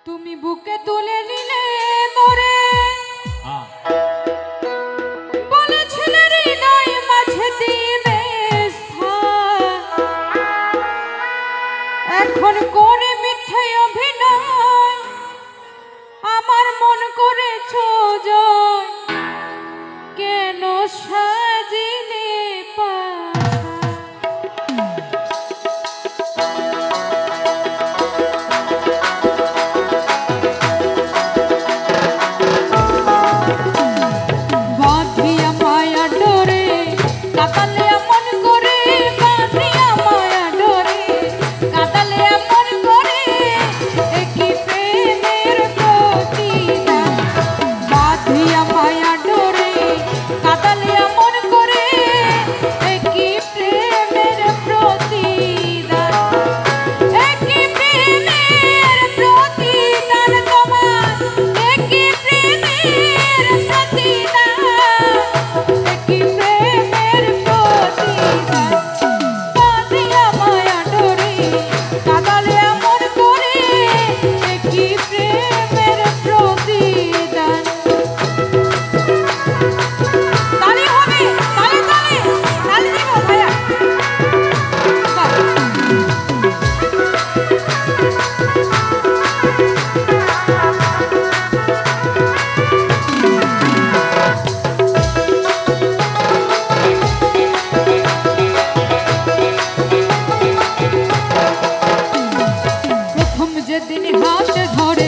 তুমি বুকে তুলে নিলে মোরে বলেছিলে হৃদয় মাঝে দিবে স্থান। এখন করে মিথ্যে অভিনয় আমার মন করেছো জয়, কেন সাজিলে বাঁধিয়া মায়া ডোরে কাতালে এমন করে, বাঁধিয়া মায়া ডোরে কাতালে এমন করে, একই প্রেমের প্রতিদান। বাঁধিয়া মায়া ডোরে কাতালে এমন করে, একই প্রেমের প্রতিদান। একই প্রেমের প্রতিদান তোমার, একই প্রেমের প্রতিদান, একই প্রেমের প্রতিদান। বাঁধিয়া মায়া ডোরে কাতালে এমন করে, একই প্রেমের প্রতিদান। তালি হবে, তালে তালে তালি দিব ভাইয়া। প্রথম যেদিন হাত ধরে